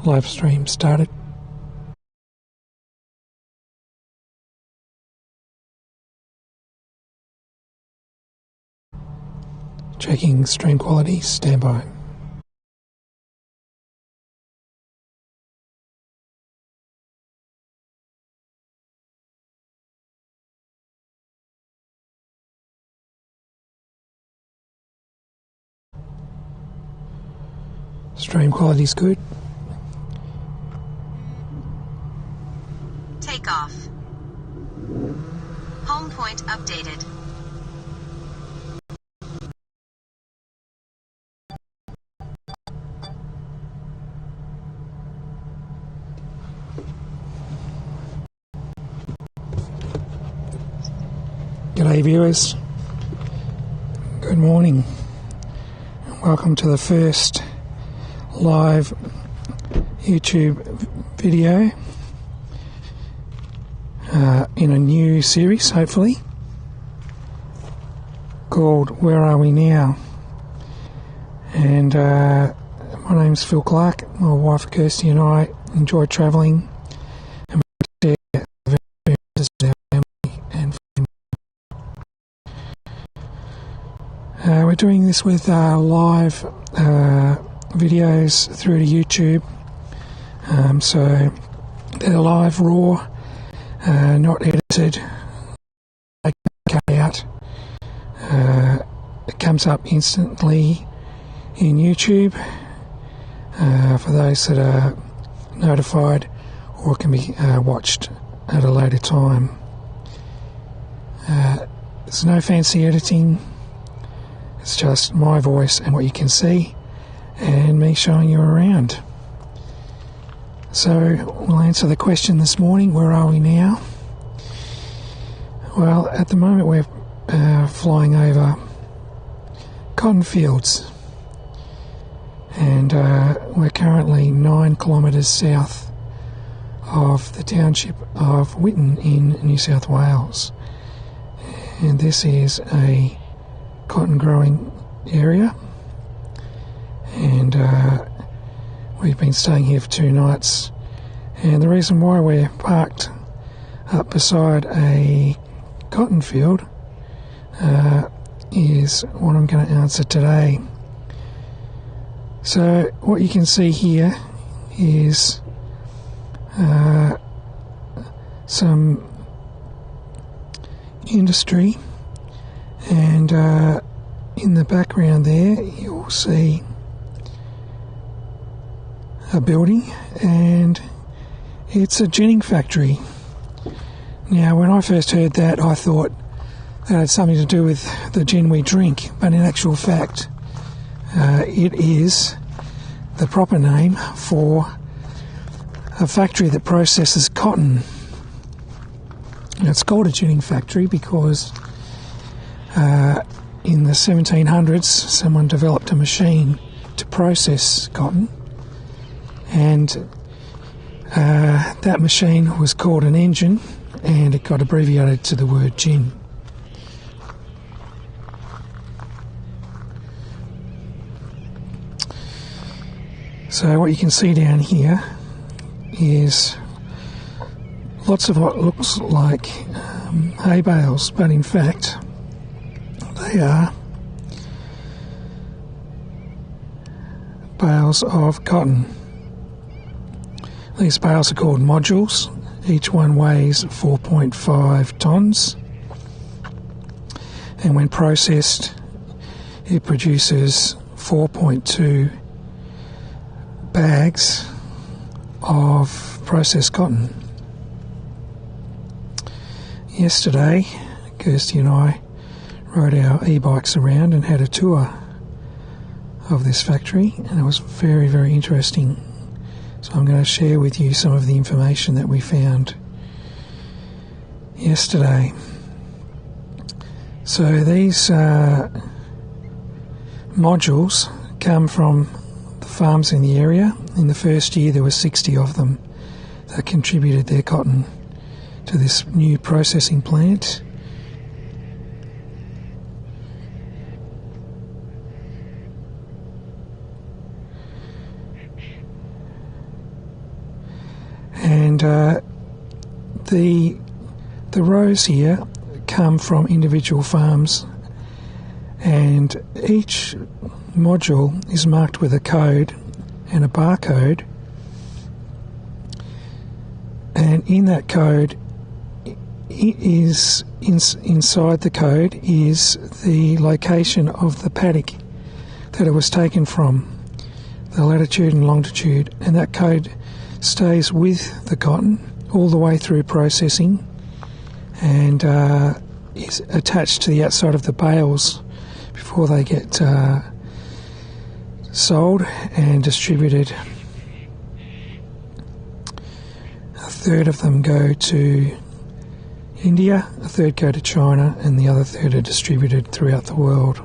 live stream started. Checking stream quality, standby. Stream quality is good. Takeoff. Home point updated. G'day viewers, good morning, welcome to the first live YouTube video in a new series, hopefully, called Where Are We Now? And my name's Phil Clark. My wife Kirsty and I enjoy travelling and we share adventures with our family and friends. We're doing this with live videos through to YouTube, so they're live, raw, not edited, cut out. It comes up instantly in YouTube for those that are notified, or it can be watched at a later time. There's no fancy editing, it's just my voice and what you can see and me showing you around. So we'll answer the question this morning, where are we now? Well, at the moment we're flying over cotton fields, and we're currently 9 kilometres south of the township of Whitton in New South Wales, and this is a cotton growing area, and we've been staying here for 2 nights. And the reason why we're parked up beside a cotton field is what I'm going to answer today. So what you can see here is some industry, and in the background there you'll see a building, and it's a ginning factory. Now, when I first heard that, I thought that had something to do with the gin we drink, but in actual fact it is the proper name for a factory that processes cotton. And it's called a ginning factory because in the 1700s someone developed a machine to process cotton, and that machine was called an engine, and it got abbreviated to the word gin. So what you can see down here is lots of what looks like hay bales, but in fact they are bales of cotton. These bales are called modules. Each one weighs 4.5 tonnes, and when processed it produces 4.2 bags of processed cotton. Yesterday Kirsty and I rode our e-bikes around and had a tour of this factory, and it was very, very interesting. So I'm going to share with you some of the information that we found yesterday. So these modules come from the farms in the area. In the first year there were 60 of them that contributed their cotton to this new processing plant. And the rows here come from individual farms, and each module is marked with a code and a barcode, and in that code inside the code is the location of the paddock that it was taken from, the latitude and longitude, and that code stays with the cotton all the way through processing and is attached to the outside of the bales before they get sold and distributed. A third of them go to India, a third go to China, and the other third are distributed throughout the world.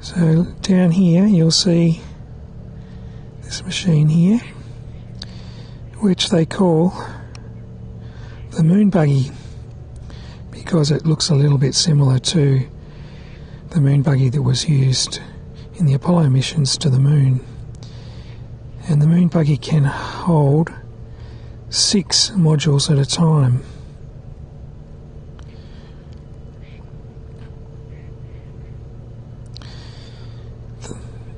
So down here you'll see this machine here, which they call the moon buggy, because it looks a little bit similar to the moon buggy that was used in the Apollo missions to the moon. And the moon buggy can hold 6 modules at a time.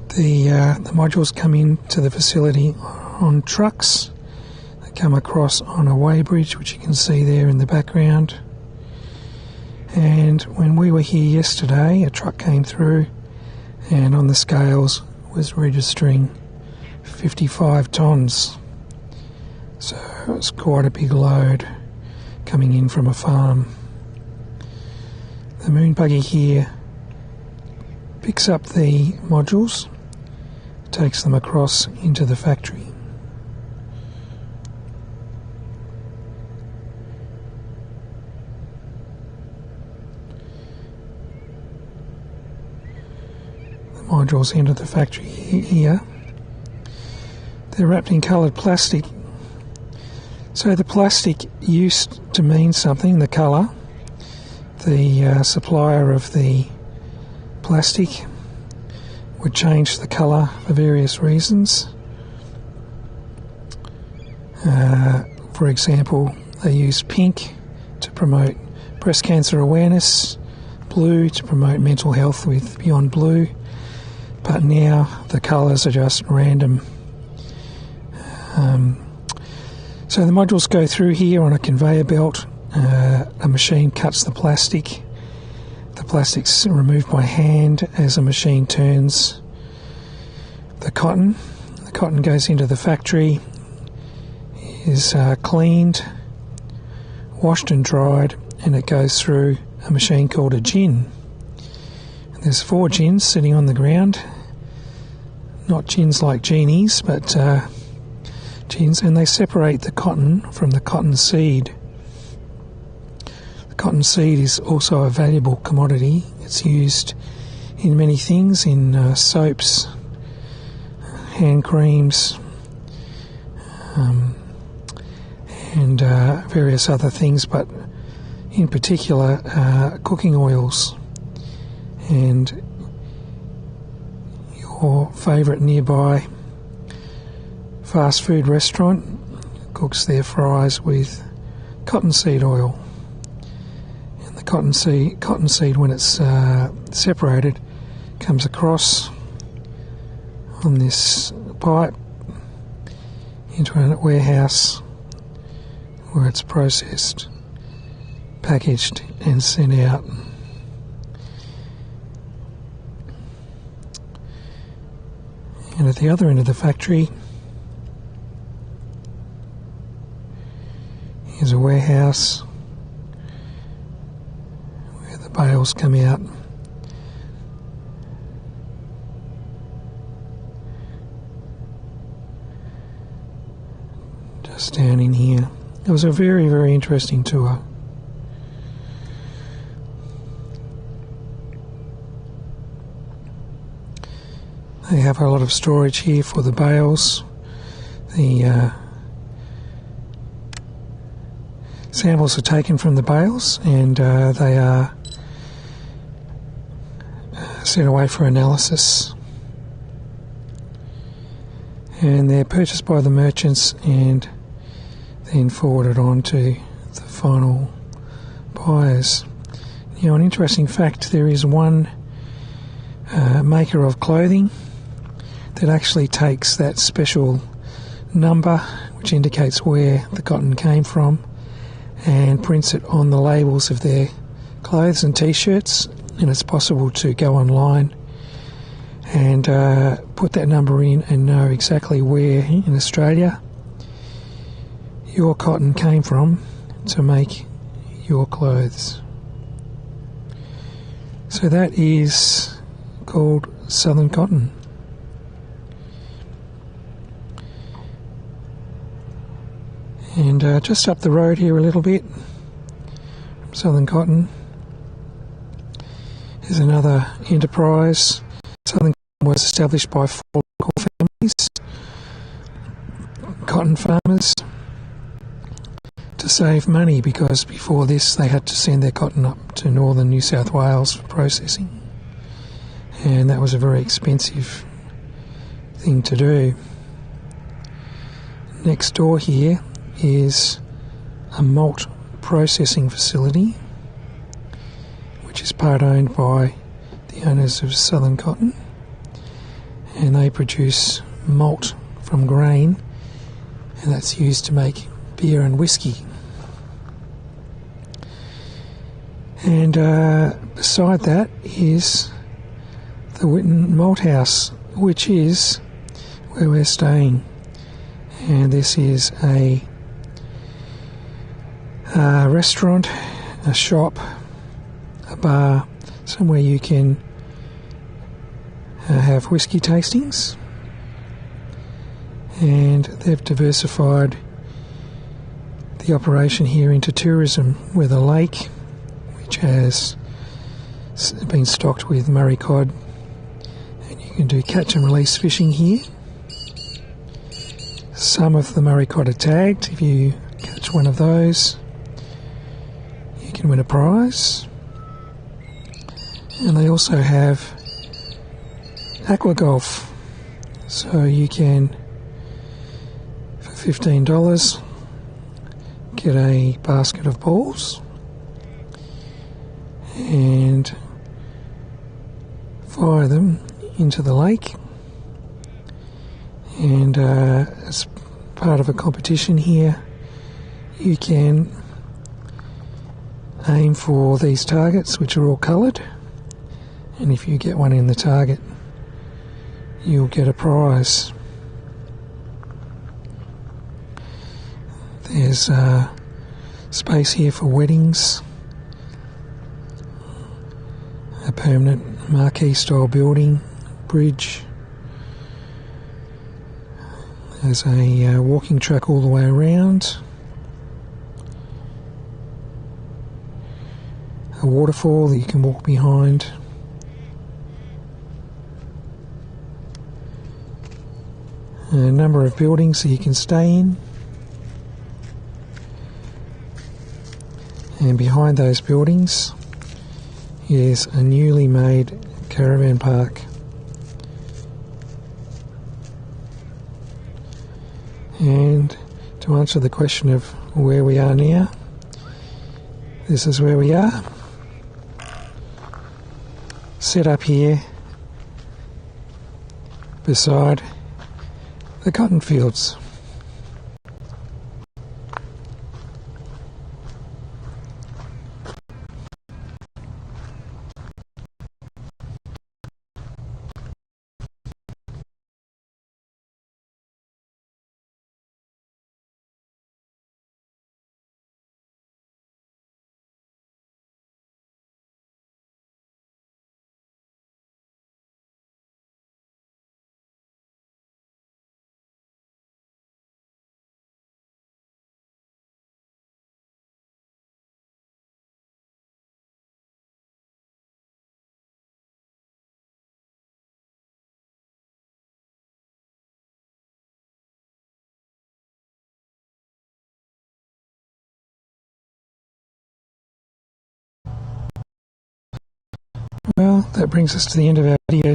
The modules come into the facility on trucks. They come across on a weighbridge, which you can see there in the background. And when we were here yesterday, a truck came through and on the scales was registering 55 tonnes. So it's quite a big load coming in from a farm. The moon buggy here picks up the modules, takes them across into the factory. The modules enter the factory here. They're wrapped in coloured plastic. So the plastic used to mean something, the colour. The supplier of the plastic would change the colour for various reasons. For example, they use pink to promote breast cancer awareness, blue to promote mental health with Beyond Blue, but now the colours are just random. So the modules go through here on a conveyor belt. A machine cuts the plastic. The plastic's removed by hand as a machine turns the cotton. The cotton goes into the factory, is cleaned, washed and dried, and it goes through a machine called a gin. And there's 4 gins sitting on the ground. Not gins like genies, but gins, and they separate the cotton from the cotton seed. The cotton seed is also a valuable commodity. It's used in many things, in soaps, hand creams, and various other things, but in particular cooking oils. And your favourite nearby fast food restaurant cooks their fries with cottonseed oil. And the cottonseed, when it's separated, comes across on this pipe into a warehouse where it's processed, packaged and sent out. And at the other end of the factory is a warehouse where the bales come out. Just down in here. It was a very, very interesting tour. They have a lot of storage here for the bales. The samples are taken from the bales and they are sent away for analysis. and they're purchased by the merchants and then forwarded on to the final buyers. Now, an interesting fact, there is one maker of clothing that actually takes that special number which indicates where the cotton came from and prints it on the labels of their clothes and t-shirts, and it's possible to go online and put that number in and know exactly where in Australia your cotton came from to make your clothes. So that is called Southern cotton. And just up the road here a little bit from Southern cotton is another enterprise. Southern cotton was established by 4 local families, cotton farmers, to save money, because before this they had to send their cotton up to northern New South Wales for processing, and that was a very expensive thing to do. Next door here is a malt processing facility which is part owned by the owners of Southern Cotton, and they produce malt from grain, and that's used to make beer and whiskey. And beside that is the Whitton Malt House, which is where we're staying. And this is a restaurant, a shop, a bar, somewhere you can have whiskey tastings. And they've diversified the operation here into tourism, with a lake which has been stocked with Murray cod, and you can do catch and release fishing here. Some of the Murray cod are tagged. If you catch one of those, you can win a prize. And they also have aqua golf, so you can, for $15, get a basket of balls and fire them into the lake. And as part of a competition here, you can aim for these targets, which are all coloured, and if you get one in the target, you'll get a prize. There's space here for weddings, a permanent marquee style building, bridge. There's a walking track all the way around, a waterfall that you can walk behind, a number of buildings that you can stay in, and behind those buildings is a newly made caravan park. And to answer the question of where we are now, this is where we are, set up here beside the cotton fields. Well, that brings us to the end of our video.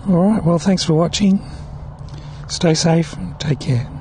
Alright, well, thanks for watching. Stay safe, take care.